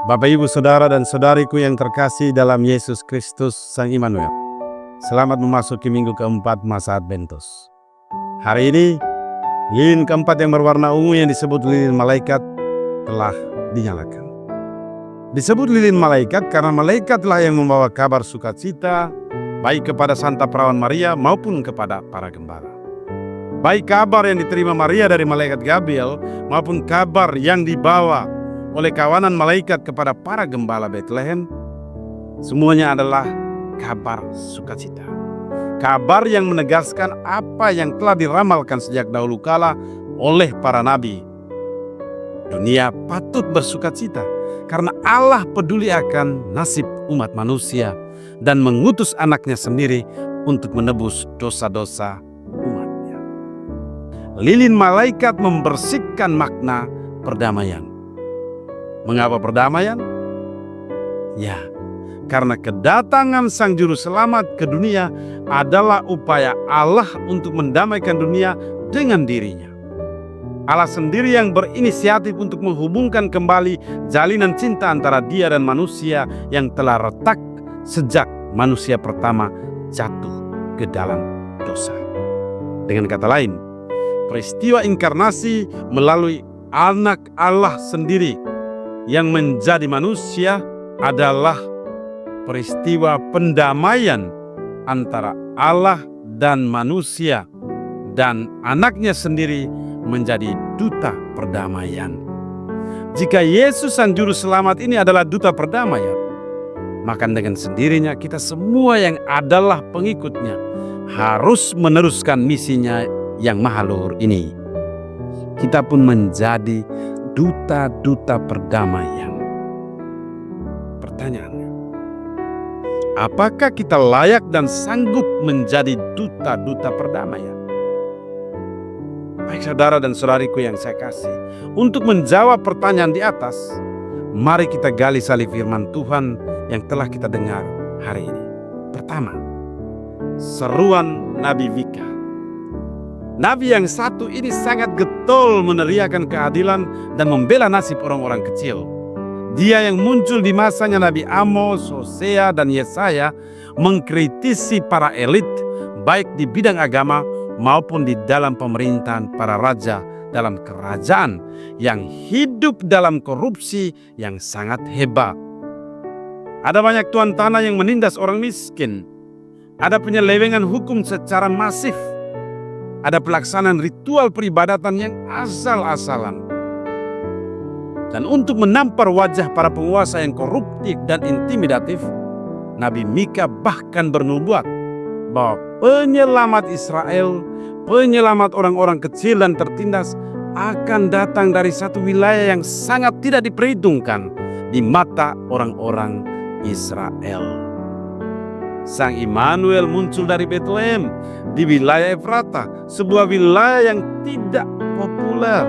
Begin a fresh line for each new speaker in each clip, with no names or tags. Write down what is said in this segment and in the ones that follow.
Bapak, Ibu, Saudara dan Saudariku yang terkasih dalam Yesus Kristus Sang Immanuel. Selamat memasuki minggu keempat masa Adventus. Hari ini, lilin keempat yang berwarna ungu yang disebut lilin malaikat telah dinyalakan. Disebut lilin malaikat karena malaikatlah yang membawa kabar sukacita, baik kepada Santa Perawan Maria maupun kepada para gembala. Baik kabar yang diterima Maria dari malaikat Gabriel maupun kabar yang dibawa oleh kawanan malaikat kepada para gembala Bethlehem, semuanya adalah kabar sukacita. Kabar yang menegaskan apa yang telah diramalkan sejak dahulu kala oleh para nabi. Dunia patut bersukacita karena Allah peduli akan nasib umat manusia dan mengutus anaknya sendiri untuk menebus dosa-dosa umatnya. Lilin malaikat membersihkan makna perdamaian. Mengapa perdamaian? Ya, karena kedatangan Sang Juru Selamat ke dunia adalah upaya Allah untuk mendamaikan dunia dengan dirinya. Allah sendiri yang berinisiatif untuk menghubungkan kembali jalinan cinta antara Dia dan manusia yang telah retak sejak manusia pertama jatuh ke dalam dosa. Dengan kata lain, peristiwa inkarnasi melalui anak Allah sendiri yang menjadi manusia adalah peristiwa pendamaian antara Allah dan manusia, dan anaknya sendiri menjadi duta perdamaian. Jika Yesus Sang Juru Selamat ini adalah duta perdamaian, maka dengan sendirinya kita semua yang adalah pengikutnya harus meneruskan misinya yang maha luhur ini. Kita pun menjadi duta-duta perdamaian. Pertanyaannya, apakah kita layak dan sanggup menjadi duta-duta perdamaian? Baik saudara dan saudariku yang saya kasih, untuk menjawab pertanyaan di atas, mari kita gali salib firman Tuhan yang telah kita dengar hari ini. Pertama, seruan Nabi Mika. Nabi yang satu ini sangat getol meneriakan keadilan dan membela nasib orang-orang kecil. Dia yang muncul di masanya Nabi Amos, Hosea, dan Yesaya mengkritisi para elit baik di bidang agama maupun di dalam pemerintahan para raja dalam kerajaan yang hidup dalam korupsi yang sangat hebat. Ada banyak tuan tanah yang menindas orang miskin. Ada penyelewengan hukum secara masif. Ada pelaksanaan ritual peribadatan yang asal-asalan. Dan untuk menampar wajah para penguasa yang koruptif dan intimidatif, Nabi Mika bahkan bernubuat bahwa penyelamat Israel, penyelamat orang-orang kecil dan tertindas akan datang dari satu wilayah yang sangat tidak diperhitungkan di mata orang-orang Israel. Sang Immanuel muncul dari Bethlehem di wilayah Efrata, sebuah wilayah yang tidak populer.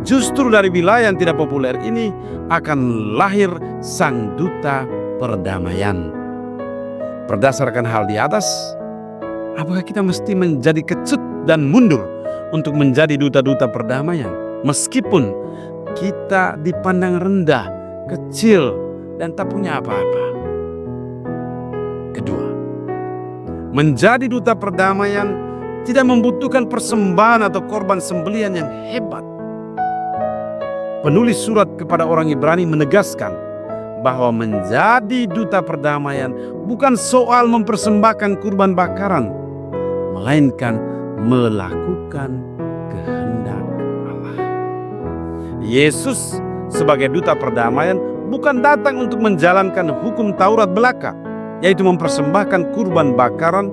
Justru dari wilayah yang tidak populer ini akan lahir sang duta perdamaian. Berdasarkan hal di atas, apakah kita mesti menjadi kecut dan mundur untuk menjadi duta-duta perdamaian? Meskipun kita dipandang rendah, kecil, dan tak punya apa-apa. Kedua, menjadi duta perdamaian tidak membutuhkan persembahan atau korban sembelihan yang hebat. Penulis surat kepada orang Ibrani menegaskan bahwa menjadi duta perdamaian bukan soal mempersembahkan kurban bakaran, melainkan melakukan kehendak Allah. Yesus sebagai duta perdamaian bukan datang untuk menjalankan hukum Taurat belaka, yaitu mempersembahkan kurban bakaran,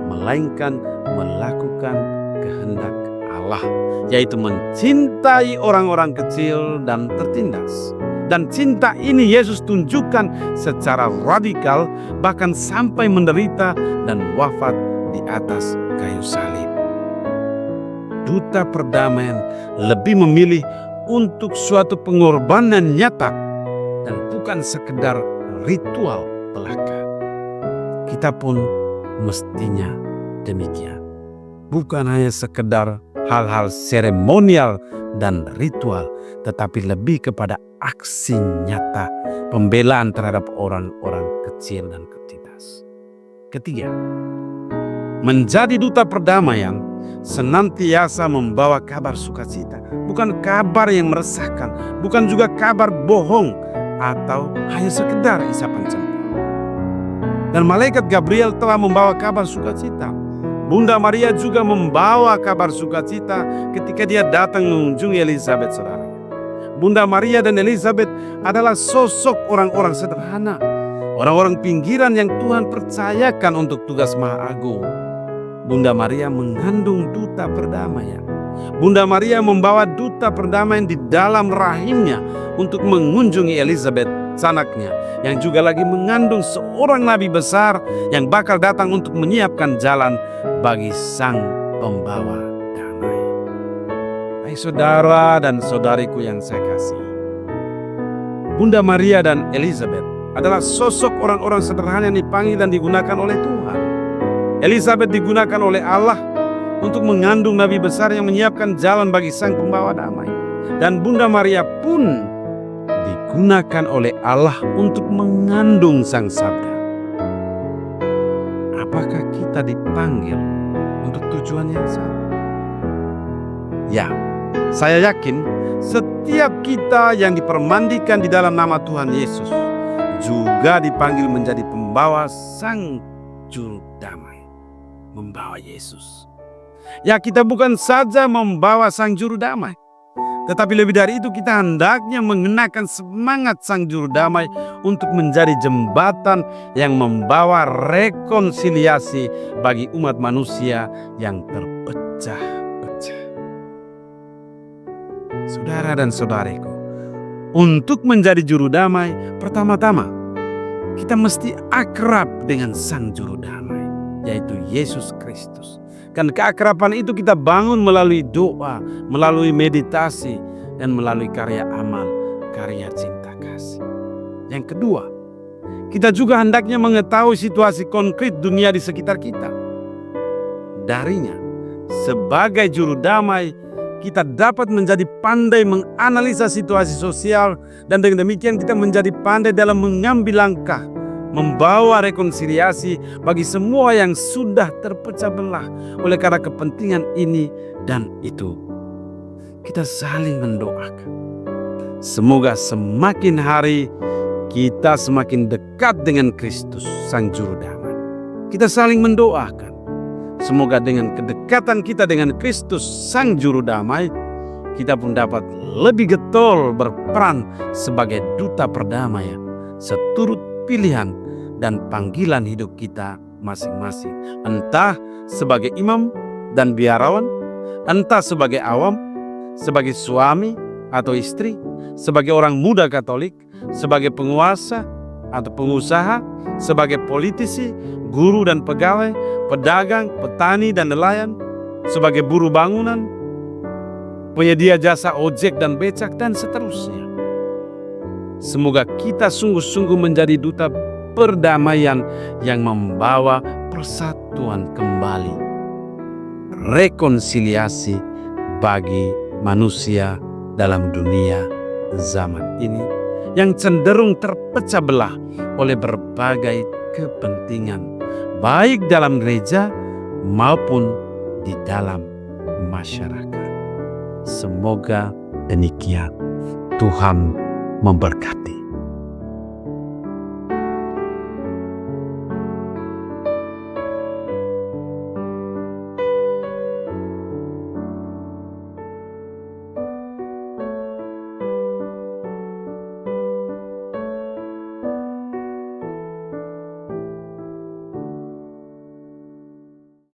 melainkan melakukan kehendak Allah, yaitu mencintai orang-orang kecil dan tertindas. Dan cinta ini Yesus tunjukkan secara radikal, bahkan sampai menderita dan wafat di atas kayu salib. Duta perdamaian lebih memilih untuk suatu pengorbanan nyata dan bukan sekedar ritual belaka. Kita pun mestinya demikian. Bukan hanya sekedar hal-hal seremonial dan ritual, tetapi lebih kepada aksi nyata pembelaan terhadap orang-orang kecil dan ketidas. Ketiga, menjadi duta perdamaian senantiasa membawa kabar sukacita, bukan kabar yang meresahkan, bukan juga kabar bohong atau hanya sekedar isapan jempol. Dan malaikat Gabriel telah membawa kabar sukacita. Bunda Maria juga membawa kabar sukacita ketika dia datang mengunjungi Elizabeth, saudara. Bunda Maria dan Elizabeth adalah sosok orang-orang sederhana, orang-orang pinggiran yang Tuhan percayakan untuk tugas Maha Agung. Bunda Maria mengandung duta perdamaian. Bunda Maria membawa duta perdamaian di dalam rahimnya untuk mengunjungi Elizabeth, anaknya, yang juga lagi mengandung seorang nabi besar yang bakal datang untuk menyiapkan jalan bagi sang pembawa damai. Hai saudara dan saudariku yang saya kasih, Bunda Maria dan Elizabeth adalah sosok orang-orang sederhana yang dipanggil dan digunakan oleh Tuhan. Elizabeth digunakan oleh Allah untuk mengandung nabi besar yang menyiapkan jalan bagi sang pembawa damai. Dan Bunda Maria pun digunakan oleh Allah untuk mengandung sang sabda. Apakah kita dipanggil untuk tujuan yang sama? Ya, saya yakin setiap kita yang dipermandikan di dalam nama Tuhan Yesus juga dipanggil menjadi pembawa sang juru damai, membawa Yesus. Ya, kita bukan saja membawa sang juru damai, tetapi lebih dari itu kita hendaknya mengenakan semangat sang juru damai untuk menjadi jembatan yang membawa rekonsiliasi bagi umat manusia yang terpecah-pecah. Saudara dan saudariku, untuk menjadi juru damai, pertama-tama kita mesti akrab dengan sang juru damai, yaitu Yesus Kristus. Kan keakraban itu kita bangun melalui doa, melalui meditasi, dan melalui karya amal, karya cinta kasih. Yang kedua, kita juga hendaknya mengetahui situasi konkret dunia di sekitar kita. Darinya, sebagai juru damai, kita dapat menjadi pandai menganalisa situasi sosial, dan dengan demikian kita menjadi pandai dalam mengambil langkah membawa rekonsiliasi bagi semua yang sudah terpecah belah oleh karena kepentingan ini dan itu. Kita saling mendoakan. Semoga semakin hari kita semakin dekat dengan Kristus, sang juru damai. Kita saling mendoakan. Semoga dengan kedekatan kita dengan Kristus, sang juru damai, kita pun dapat lebih getol berperan sebagai duta perdamaian, seturut pilihan dan panggilan hidup kita masing-masing. Entah sebagai imam dan biarawan, entah sebagai awam, sebagai suami atau istri, sebagai orang muda Katolik, sebagai penguasa atau pengusaha, sebagai politisi, guru dan pegawai, pedagang, petani dan nelayan, sebagai buruh bangunan, penyedia jasa ojek dan becak, dan seterusnya. Semoga kita sungguh-sungguh menjadi duta perdamaian yang membawa persatuan kembali, rekonsiliasi bagi manusia dalam dunia zaman ini yang cenderung terpecah belah oleh berbagai kepentingan, baik dalam gereja maupun di dalam masyarakat. Semoga demikian. Tuhan memberkati.